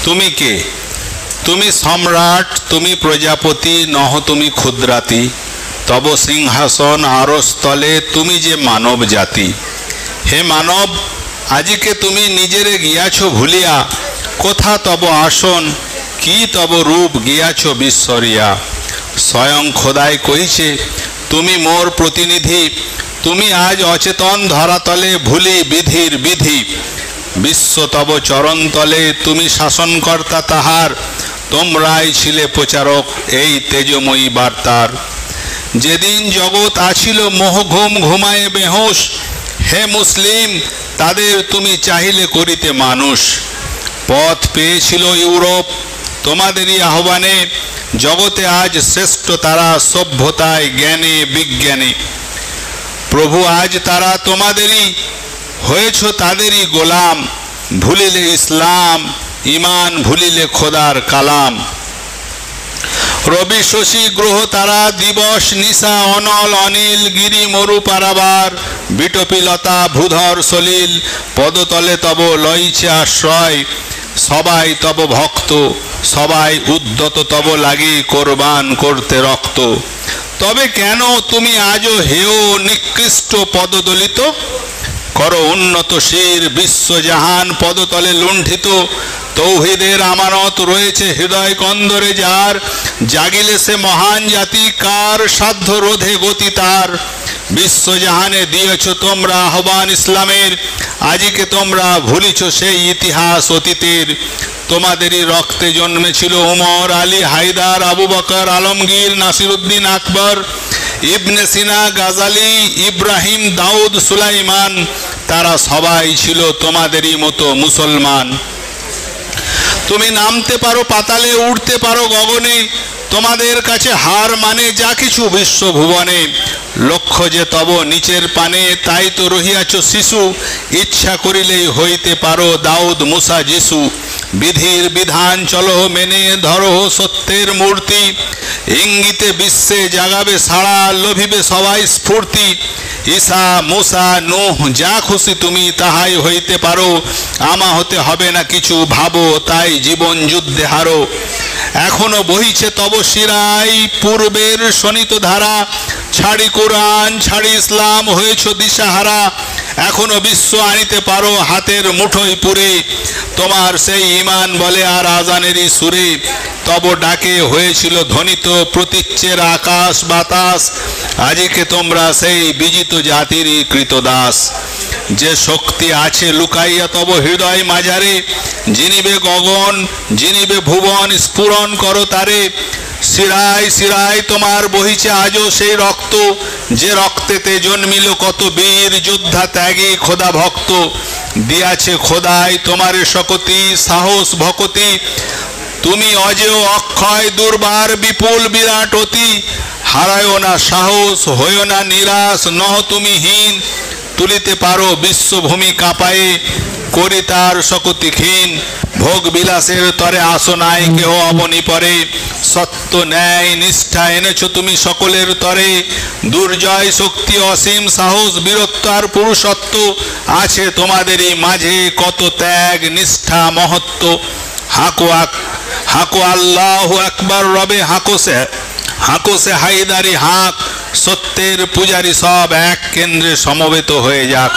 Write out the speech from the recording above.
তুমি কে? তুমি সম্রাট, তুমি প্রজাপতি, নহ তুমি ক্ষুদ্রাতি। তব সিংহাসন আরস্তলে, তুমি যে মানব জাতি। হে মানব, আজিকে তুমি নিজেরে গিয়াছ ভুলিয়া, কোথা তব আসন, কি তব রূপ গিয়াছ বিস্মরিয়া। স্বয়ং খোদাই কহিছে তুমি মোর প্রতিনিধি, তুমি আজ অচেতন ধরাতলে, ভুলি বিধির বিধি। বিশ্ব তব চরণতলে, তুমি শাসনকর্তা তাহার, তোমরাই ছিলে প্রচারক এই তেজময়ী বার্তার। যেদিন জগৎ আছিল মোহ ঘুম ঘুমায়ে বেহোশ, হে মুসলিম তাদের তুমি চাহিলে করিতে মানুষ। পথ পেয়েছিল ইউরোপ তোমাদেরই আহ্বানে, জগতে আজ শ্রেষ্ঠ তারা সভ্যতায় জ্ঞানে বিজ্ঞানে। প্রভু আজ তারা তোমাদেরই, হয়েছ তাদেরই গোলাম। ভুলিলে ইসলাম ইমান, ভুলিলে খোদার কালাম। রবি শশী গ্রহ তারা, দিবস নিশা অনল অনিল, গিরি মরু পারাবার, বিটপিলতা ভূধর সলিল। পদতলে তব লইছে আশ্রয়, সবাই তব ভক্ত, সবাই উদ্যত তব লাগি কোরবান করতে রক্ত। তবে কেন তুমি আজও হেয় নিকৃষ্ট পদদলিত, করো উন্নত শির বিশ্বজাহান পদতলে লুণ্ঠিত। তৌহিদের আমানত রয়েছে হৃদয় কন্দরে যার, জাগিলে সে মহান জাতি, কার সাধ্য রোধে গতি তার। বিশ্বজাহানে দিয়েছ তোমরা আহ্বান ইসলামের, আজিকে তোমরা ভুলিছ সেই ইতিহাস অতীতের। তোমাদেরই রক্তে জন্মেছিল উমর, আলী, হায়দার, আবু বকর, আলমগীর, নাসিরুদ্দিন আকবর, ইবনে সিনা, গাজালি, ইব্রাহিম, দাউদ, সুলাইমান। তারা সবাই ছিল তোমাদেরই মতো মুসলমান। তুমি নামতে পারো পাতালে, উঠতে পারো গগনে, তোমাদের কাছে হার মানে যা কিছু বিশ্বভুবনে। লক্ষ্য যে তব নিচের পানে, তাই তো রহিয়াছ শিশু। ইচ্ছা করিলেই হইতে পারো দাউদ, মুসা, যিশু। বিধির বিধান চলো মেনে, ধরো সত্যের মূর্তি। ইঙ্গিতে বিশ্বে জাগাবে সাড়া, লোভিবে সবাই স্ফূর্তি। ঈসা, মুসা, নূহ, যা খুশি তুমি তাহাই হইতে পারো। আমা হতে হবে না কিছু, ভাবো তাই জীবন যুদ্ধে হারো। এখনো বহিছে তব শিরায় পূর্বের শোণিত ধারা, ছাড়ি কোরআন ছাড়ি ইসলাম হয়েছ দিশাহারা। এখনো বিশ্ব আনিতে পারো হাতের মুঠোয় পুরে, তোমার সেই ঈমান বলে আর আজানেরই সুরে। তব ডাকে হয়েছিল ধ্বনিত প্রতীচ্যের আকাশ বাতাস, আজকে তোমরা সেই বিজিত জাতিরই কৃতদাস। যে শক্তি আছে লুকাইয়া তব হৃদয় মাঝারে, জিনিবে গগন জিনিবে ভুবন, স্ফুরণ করো তারে। শিরায় শিরায় তোমার বহিছে আজও সেই রক্ত, যে রক্তেতে জন্মিল কত বীর যোদ্ধা ত্যাগী খোদা ভক্ত। দিয়াছে খোদাই তোমারে শকতি, সাহস ভকতি। তুমি অজেয় অক্ষয় দুর্বার, বিপুল বিরাট অতি। হারায়ও না সাহস, হইও না নিরাশ, নহ তুমি হীন। তুলিতে পারো বিশ্বভূমি কাঁপায়ে, করি তার শকতি ক্ষীণ। ভোগ বিলাসের তরে আসো নাই কেহ অবনি পরে, সত্য ন্যায় নিষ্ঠা এনেছ তুমি সকলের তরে। দুর্জয় শক্তি অসীম সাহস বীরত্ব আর পুরুষত্ব, আছে তোমাদেরই মাঝে কত ত্যাগ নিষ্ঠা মহত্ব। হাঁকো আল্লাহু আকবার রবে, হাঁকো সে হায়দারি হাঁক। সত্যের পূজারী সব এক কেন্দ্রে সমবেত হয়ে যাক।